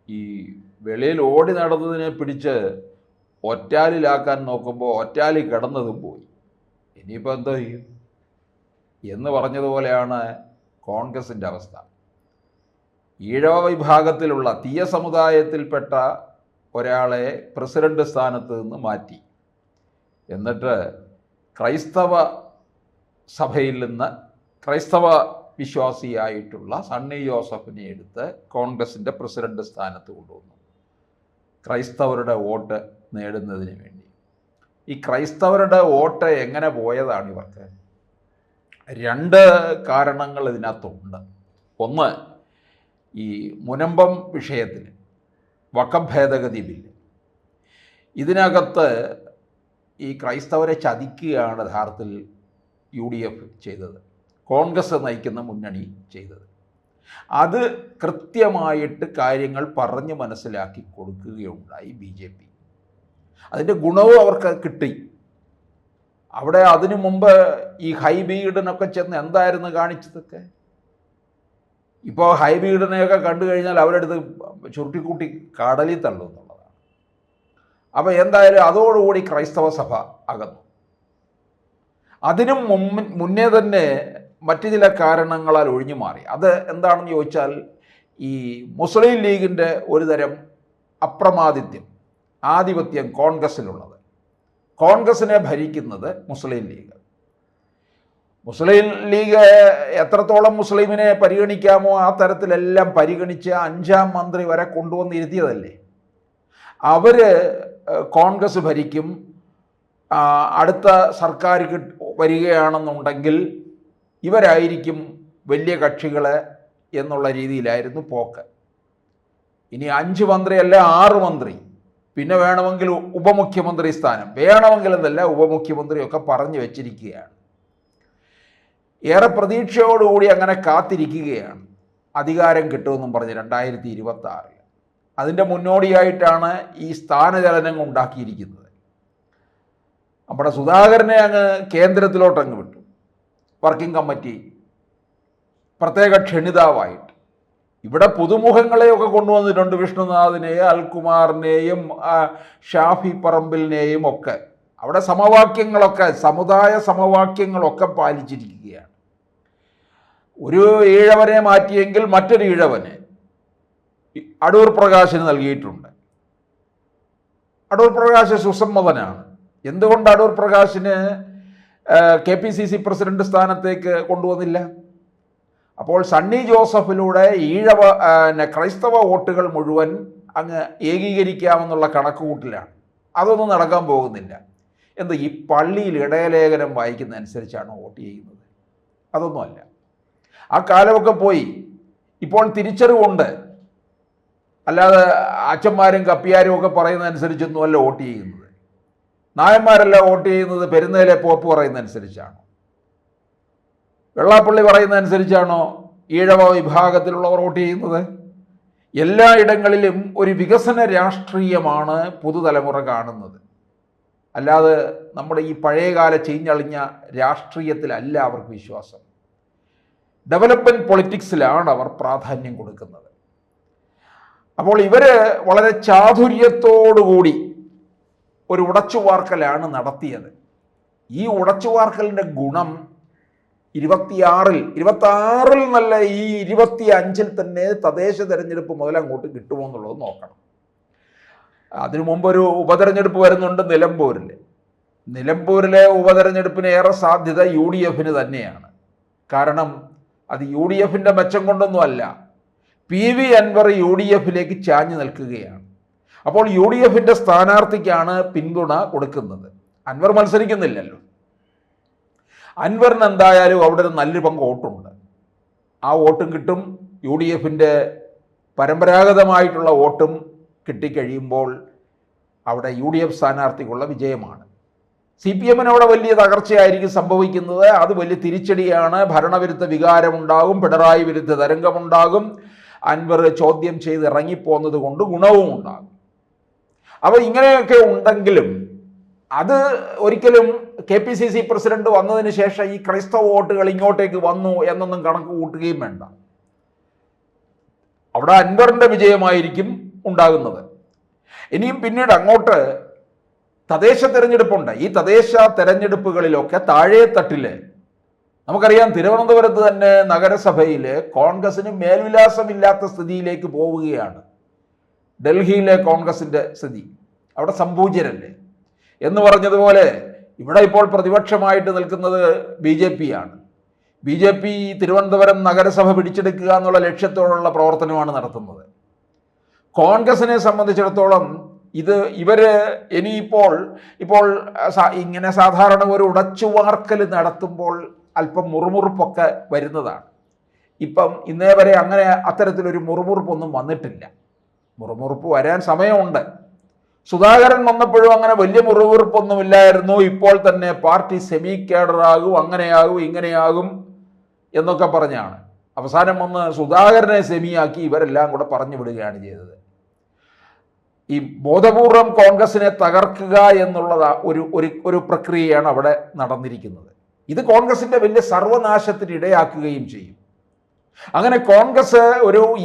ഈ വെളിയിൽ ഓടി നടന്നതിനെ പിടിച്ച് ഒറ്റാലിലാക്കാൻ നോക്കുമ്പോൾ ഒറ്റാലി കിടന്നതും പോയി. ഇനിയിപ്പോൾ എന്തോ ചെയ്യും എന്ന് പറഞ്ഞതുപോലെയാണ് കോൺഗ്രസിൻ്റെ അവസ്ഥ. ഈഴവ വിഭാഗത്തിലുള്ള തീയ സമുദായത്തിൽപ്പെട്ട ഒരാളെ പ്രസിഡന്റ് സ്ഥാനത്ത് നിന്ന് മാറ്റി. എന്നിട്ട് ക്രൈസ്തവ സഭയിൽ നിന്ന് ക്രൈസ്തവ വിശ്വാസിയായിട്ടുള്ള സണ്ണി ജോസഫിനെ എടുത്ത് കോൺഗ്രസിൻ്റെ പ്രസിഡന്റ് സ്ഥാനത്ത് കൊണ്ടുവന്നു, ക്രൈസ്തവരുടെ വോട്ട് നേടുന്നതിന് വേണ്ടി. ഈ ക്രൈസ്തവരുടെ വോട്ട് എങ്ങനെ പോയതാണ് ഇവർക്ക്? രണ്ട് കാരണങ്ങൾ ഇതിനകത്തുണ്ട്. ഒന്ന്, ഈ മുനമ്പം വിഷയത്തിൽ വഖഫ് ഭേദഗതി ബില്ല്, ഇതിനകത്ത് ഈ ക്രൈസ്തവരെ ചതിക്കുകയാണ് യഥാർത്ഥത്തിൽ UDF ചെയ്തത്, കോൺഗ്രസ് നയിക്കുന്ന മുന്നണി ചെയ്തത്. അത് കൃത്യമായിട്ട് കാര്യങ്ങൾ പറഞ്ഞ് മനസ്സിലാക്കി കൊടുക്കുകയുണ്ടായി BJP. അതിൻ്റെ ഗുണവും അവർക്ക് കിട്ടി. അവിടെ അതിനു മുമ്പ് ഈ ഹൈബീഡിനൊക്കെ ചെന്ന് എന്തായിരുന്നു കാണിച്ചതൊക്കെ? ഇപ്പോൾ ഹൈബീഡിനെയൊക്കെ കണ്ടു കഴിഞ്ഞാൽ അവരെടുത്ത് ചുരുട്ടിക്കൂട്ടി കടലിൽ തള്ളും എന്നുള്ളതാണ്. അപ്പോൾ എന്തായാലും അതോടുകൂടി ക്രൈസ്തവ സഭ അകന്നു. അതിനും മുന്നേ തന്നെ മറ്റു ചില കാരണങ്ങളാൽ ഒഴിഞ്ഞു മാറി. അത് എന്താണെന്ന് ചോദിച്ചാൽ, ഈ മുസ്ലിം ലീഗിൻ്റെ ഒരു തരം അപ്രമാദിത്യം, ആധിപത്യം കോൺഗ്രസ്സിലുള്ളത്. കോൺഗ്രസിനെ ഭരിക്കുന്നത് മുസ്ലിം ലീഗ്. മുസ്ലിം ലീഗ് എത്രത്തോളം മുസ്ലിമിനെ പരിഗണിക്കാമോ ആ തരത്തിലെല്ലാം പരിഗണിച്ച് 5-ാം മന്ത്രി വരെ കൊണ്ടുവന്നിരുത്തിയതല്ലേ. അവർ കോൺഗ്രസ് ഭരിക്കും, അടുത്ത സർക്കാർ വരികയാണെന്നുണ്ടെങ്കിൽ ഇവരായിരിക്കും വലിയ കക്ഷികൾ എന്നുള്ള രീതിയിലായിരുന്നു പോക്ക്. ഇനി 5 മന്ത്രിയല്ല 6 മന്ത്രി, പിന്നെ വേണമെങ്കിൽ ഉപമുഖ്യമന്ത്രി സ്ഥാനം, വേണമെങ്കിൽ എന്നല്ല ഉപമുഖ്യമന്ത്രിയൊക്കെ പറഞ്ഞു വെച്ചിരിക്കുകയാണ്. ഏറെ പ്രതീക്ഷയോടുകൂടി അങ്ങനെ കാത്തിരിക്കുകയാണ് അധികാരം കിട്ടുമെന്നും പറഞ്ഞ് 2026. അതിൻ്റെ മുന്നോടിയായിട്ടാണ് ഈ സ്ഥാനചലനം ഉണ്ടാക്കിയിരിക്കുന്നത്. നമ്മുടെ സുധാകരനെ അങ്ങ് കേന്ദ്രത്തിലോട്ടങ്ങ് വിട്ടു, വർക്കിംഗ് കമ്മിറ്റി പ്രത്യേക ക്ഷണിതാവായിട്ട്. ഇവിടെ പുതുമുഖങ്ങളെയൊക്കെ കൊണ്ടുവന്നിട്ടുണ്ട്, വിഷ്ണുനാഥിനെയും അൽകുമാറിനെയും ഷാഫി പറമ്പിലിനെയും ഒക്കെ. അവിടെ സമവാക്യങ്ങളൊക്കെ, സമുദായ സമവാക്യങ്ങളൊക്കെ പാലിച്ചിരിക്കുകയാണ്. ഒരു ഈഴവനെ മാറ്റിയെങ്കിൽ മറ്റൊരു ഈഴവനെ അടൂർ പ്രകാശിന് നൽകിയിട്ടുണ്ട്. അടൂർ പ്രകാശ് സുസമ്മതനാണ്. എന്തുകൊണ്ട് അടൂർ പ്രകാശിന് KPCC പ്രസിഡന്റ് സ്ഥാനത്തേക്ക് കൊണ്ടുവന്നില്ല? അപ്പോൾ സണ്ണി ജോസഫിലൂടെ ക്രൈസ്തവ വോട്ടുകൾ മുഴുവൻ അങ്ങ് ഏകീകരിക്കാമെന്നുള്ള കണക്കുകൂട്ടിലാണ്. അതൊന്നും നടക്കാൻ പോകുന്നില്ല. ഈ പള്ളിയിൽ ഇടയലേഖനം വായിക്കുന്നതനുസരിച്ചാണ് വോട്ട് ചെയ്യുന്നത്? അതൊന്നുമല്ല. ആ കാലമൊക്കെ പോയി. ഇപ്പോൾ തിരിച്ചറിവുണ്ട്. അല്ലാതെ അച്ഛന്മാരും കപ്പിയാരും ഒക്കെ പറയുന്നതനുസരിച്ചൊന്നുമല്ല വോട്ട് ചെയ്യുന്നത്. നായന്മാരല്ല വോട്ട് ചെയ്യുന്നത് പെരുന്നയിലെ പോപ്പ് പറയുന്നതനുസരിച്ചാണോ? വെള്ളാപ്പള്ളി പറയുന്നതനുസരിച്ചാണോ ഈഴവ വിഭാഗത്തിലുള്ളവർ വോട്ട് ചെയ്യുന്നത്? എല്ലായിടങ്ങളിലും ഒരു വികസന രാഷ്ട്രീയമാണ് പുതുതലമുറ കാണുന്നത്. അല്ലാതെ നമ്മുടെ ഈ പഴയകാല ചീഞ്ഞളിഞ്ഞ രാഷ്ട്രീയത്തിലല്ല അവർക്ക് വിശ്വാസം. ഡെവലപ്മെൻറ്റ് പൊളിറ്റിക്സിലാണ് അവർ പ്രാധാന്യം കൊടുക്കുന്നത്. അപ്പോൾ ഇവർ വളരെ ചാതുര്യത്തോടുകൂടി ഒരു ഉടച്ചുവാർക്കലാണ് നടത്തിയത്. ഈ ഉടച്ചുവാർക്കലിൻ്റെ ഗുണം 26-ൽ നല്ല ഈ 25-ൽ തന്നെ തദ്ദേശ തെരഞ്ഞെടുപ്പ് മുതൽ അങ്ങോട്ട് കിട്ടുമോ എന്നുള്ളത് നോക്കണം. അതിനു മുമ്പൊരു ഉപതെരഞ്ഞെടുപ്പ് വരുന്നുണ്ട് നിലമ്പൂരിൽ. നിലമ്പൂരിലെ ഉപതെരഞ്ഞെടുപ്പിന് ഏറെ സാധ്യത UDFന് തന്നെയാണ്. കാരണം അത് UDFൻ്റെ മെച്ചം കൊണ്ടൊന്നുമല്ല, PV അൻവർ UDFിലേക്ക് ചാഞ്ഞു നിൽക്കുകയാണ്. അപ്പോൾ UDFൻ്റെ സ്ഥാനാർത്ഥിക്കാണ് പിന്തുണ കൊടുക്കുന്നത്. അൻവർ മത്സരിക്കുന്നില്ലല്ലോ. അൻവറിന് എന്തായാലും അവിടെ ഒരു നല്ലൊരു പങ്ക് വോട്ടുണ്ട്. ആ വോട്ടും കിട്ടും. UDFൻ്റെ പരമ്പരാഗതമായിട്ടുള്ള വോട്ടും കിട്ടിക്കഴിയുമ്പോൾ അവിടെ UDF സ്ഥാനാർത്ഥിക്കുള്ള വിജയമാണ്. CPMന് അവിടെ വലിയ തകർച്ചയായിരിക്കും സംഭവിക്കുന്നത്. അത് വലിയ തിരിച്ചടിയാണ്. ഭരണവിരുദ്ധ വികാരമുണ്ടാകും, പിണറായി വിരുദ്ധ തരംഗമുണ്ടാകും. അൻവർ ചോദ്യം ചെയ്ത് ഇറങ്ങിപ്പോകുന്നത് കൊണ്ട് ഗുണവും ഉണ്ടാകും. അപ്പോൾ ഇങ്ങനെയൊക്കെ ഉണ്ടെങ്കിലും അത് ഒരിക്കലും KPCC പ്രസിഡന്റ് വന്നതിന് ശേഷം ഈ ക്രൈസ്തവ വോട്ടുകൾ ഇങ്ങോട്ടേക്ക് വന്നു എന്നൊന്നും കണക്ക് കൂട്ടുകയും വേണ്ട. അവിടെ അൻവറിൻ്റെ വിജയമായിരിക്കും ഉണ്ടാകുന്നത്. ഇനിയും പിന്നീട് അങ്ങോട്ട് തദ്ദേശ തെരഞ്ഞെടുപ്പുണ്ട്. ഈ തദ്ദേശ തെരഞ്ഞെടുപ്പുകളിലൊക്കെ താഴെ തട്ടിൽ നമുക്കറിയാം, തിരുവനന്തപുരത്ത് തന്നെ നഗരസഭയിൽ കോൺഗ്രസിന് മേൽവിലാസമില്ലാത്ത സ്ഥിതിയിലേക്ക് പോവുകയാണ്. ഡൽഹിയിലെ കോൺഗ്രസിൻ്റെ സ്ഥിതി അവിടെ സംപൂജ്യരല്ലേ എന്ന് പറഞ്ഞതുപോലെ ഇവിടെ ഇപ്പോൾ പ്രതിപക്ഷമായിട്ട് നിൽക്കുന്നത് BJP ആണ്. BJP തിരുവനന്തപുരം നഗരസഭ പിടിച്ചെടുക്കുക എന്നുള്ള ലക്ഷ്യത്തോടുള്ള പ്രവർത്തനമാണ് നടത്തുന്നത്. കോൺഗ്രസിനെ സംബന്ധിച്ചിടത്തോളം ഇവര് ഇനിയിപ്പോൾ ഇങ്ങനെ സാധാരണ ഒരു ഉടച്ചുവാർക്കൽ നടത്തുമ്പോൾ അല്പം മുറുമുറുപ്പൊക്കെ വരുന്നതാണ്. ഇപ്പം ഇന്നേ വരെ അങ്ങനെ അത്തരത്തിലൊരു മുറുമുറുപ്പൊന്നും വന്നിട്ടില്ല. മുറുമുറുപ്പ് വരാൻ സമയമുണ്ട്. സുധാകരൻ വന്നപ്പോഴും അങ്ങനെ വലിയ മുറുമുറുപ്പൊന്നുമില്ലായിരുന്നു. ഇപ്പോൾ തന്നെ പാർട്ടി സെമി കേഡറാകും, അങ്ങനെയാകും, ഇങ്ങനെയാകും എന്നൊക്കെ പറഞ്ഞാണ്. അവസാനം വന്ന് സുധാകരനെ സെമിയാക്കി ഇവരെല്ലാം കൂടെ പറഞ്ഞു വിടുകയാണ് ചെയ്തത്. ഈ ബോധപൂർവം കോൺഗ്രസിനെ തകർക്കുക എന്നുള്ള ഒരു പ്രക്രിയയാണ് അവിടെ നടന്നിരിക്കുന്നത്. ഇത് കോൺഗ്രസിന്റെ വലിയ സർവനാശത്തിന് ഇടയാക്കുകയും ചെയ്യും. അങ്ങനെ കോൺഗ്രസ്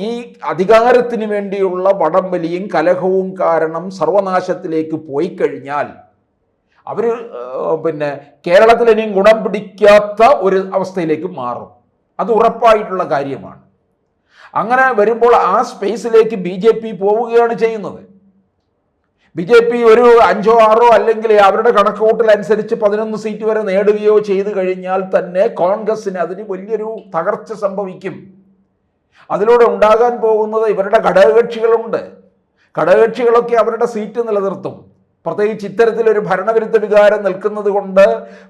ഈ അധികാരത്തിന് വേണ്ടിയുള്ള വടംവലിയും കലഹവും കാരണം സർവനാശത്തിലേക്ക് പോയി കഴിഞ്ഞാൽ അവർ കേരളത്തിൽ ഇനിയും ഗുണം പിടിക്കാത്ത ഒരു അവസ്ഥയിലേക്ക് മാറും. അത് ഉറപ്പായിട്ടുള്ള കാര്യമാണ്. അങ്ങനെ വരുമ്പോൾ ആ സ്പേസിലേക്ക് BJP പോവുകയാണ് ചെയ്യുന്നത്. BJP ഒരു 5 or 6 അല്ലെങ്കിൽ അവരുടെ കണക്കുകൂട്ടലനുസരിച്ച് 11 സീറ്റ് വരെ നേടുകയോ ചെയ്തു കഴിഞ്ഞാൽ തന്നെ കോൺഗ്രസിന് അതിന് വലിയൊരു തകർച്ച സംഭവിക്കും. അതിലൂടെ ഉണ്ടാകാൻ പോകുന്നത് ഇവരുടെ ഘടകകക്ഷികളുണ്ട്. ഘടകകക്ഷികളൊക്കെ അവരുടെ സീറ്റ് നിലനിർത്തും. പ്രത്യേകിച്ച് ഇത്തരത്തിലൊരു ഭരണവിരുദ്ധ വികാരം നിൽക്കുന്നത് കൊണ്ട്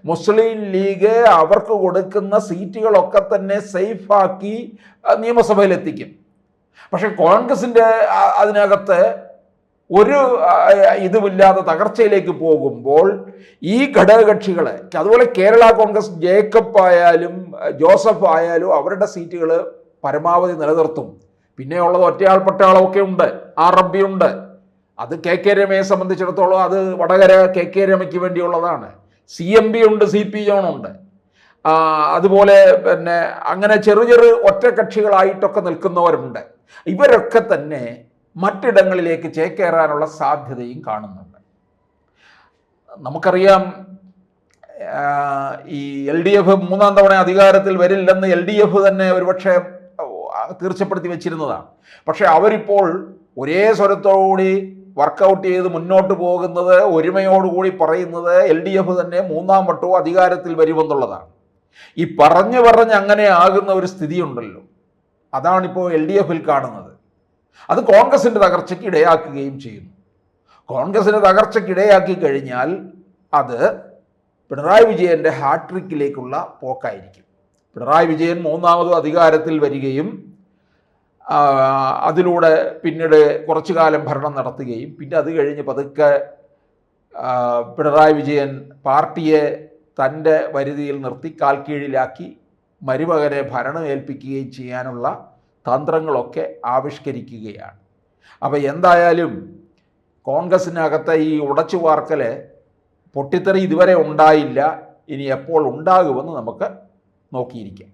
മുസ്ലിം ലീഗ് അവർക്ക് കൊടുക്കുന്ന സീറ്റുകളൊക്കെ തന്നെ സേഫാക്കി നിയമസഭയിലെത്തിക്കും. പക്ഷെ കോൺഗ്രസിൻ്റെ അതിനകത്ത് ഒരു ഇതുമില്ലാതെ തകർച്ചയിലേക്ക് പോകുമ്പോൾ ഈ ഘടകകക്ഷികളെ, അതുപോലെ കേരള കോൺഗ്രസ് ജേക്കബ് ആയാലും ജോസഫ് ആയാലും അവരുടെ സീറ്റുകൾ പരമാവധി നിലനിർത്തും. പിന്നെയുള്ളത് ഒറ്റയാൾ പട്ടാളമൊക്കെ ഉണ്ട്, RMP ഉണ്ട്. അത് KK രമയെ സംബന്ധിച്ചിടത്തോളം അത് വടകര KK രമയ്ക്ക് വേണ്ടിയുള്ളതാണ്. CMB ഉണ്ട്, CP ജോൺ ഉണ്ട്. അതുപോലെ അങ്ങനെ ചെറു ഒറ്റക്കക്ഷികളായിട്ടൊക്കെ നിൽക്കുന്നവരുണ്ട്. ഇവരൊക്കെ തന്നെ മറ്റിടങ്ങളിലേക്ക് ചേക്കേറാനുള്ള സാധ്യതയും കാണുന്നുണ്ട്. നമുക്കറിയാം, ഈ LDF 3ാം തവണ അധികാരത്തിൽ വരില്ലെന്ന് LDF തന്നെ ഒരുപക്ഷെ തീർച്ചപ്പെടുത്തി വെച്ചിരുന്നതാണ്. പക്ഷെ അവരിപ്പോൾ ഒരേ സ്വരത്തോടുകൂടി വർക്കൗട്ട് ചെയ്ത് മുന്നോട്ട് പോകുന്നത്, ഒരുമയോടുകൂടി പറയുന്നത് LDF തന്നെ 3ാം വട്ടവും അധികാരത്തിൽ വരുമെന്നുള്ളതാണ്. ഈ പറഞ്ഞ് അങ്ങനെ ആകുന്ന ഒരു സ്ഥിതിയുണ്ടല്ലോ, അതാണിപ്പോൾ LDFിൽ കാണുന്നത്. അത് കോൺഗ്രസിൻ്റെ തകർച്ചയ്ക്ക് ഇടയാക്കുകയും ചെയ്യുന്നു. കോൺഗ്രസിൻ്റെ തകർച്ചയ്ക്ക് ഇടയാക്കി കഴിഞ്ഞാൽ അത് പിണറായി വിജയൻ്റെ ഹാട്രിക്കിലേക്കുള്ള പോക്കായിരിക്കും. പിണറായി വിജയൻ 3ാമതും അധികാരത്തിൽ വരികയും അതിലൂടെ പിന്നീട് കുറച്ചു കാലം ഭരണം നടത്തുകയും പിന്നെ അത് കഴിഞ്ഞ് പതുക്കെ പിണറായി വിജയൻ പാർട്ടിയെ തൻ്റെ വരുതിയിൽ നിർത്തി കാൽക്കീഴിലാക്കി മരുമകനെ ഭരണം ഏൽപ്പിക്കുകയും ചെയ്യാനുള്ള തന്ത്രങ്ങളൊക്കെ ആവിഷ്കരിക്കുകയാണ്. അപ്പോൾ എന്തായാലും കോൺഗ്രസിനകത്തെ ഈ ഉടച്ചുവാർക്കൽ പൊട്ടിത്തെറി ഇതുവരെ ഉണ്ടായില്ല. ഇനി എപ്പോൾ ഉണ്ടാകുമെന്ന് നമുക്ക് നോക്കിയിരിക്കാം.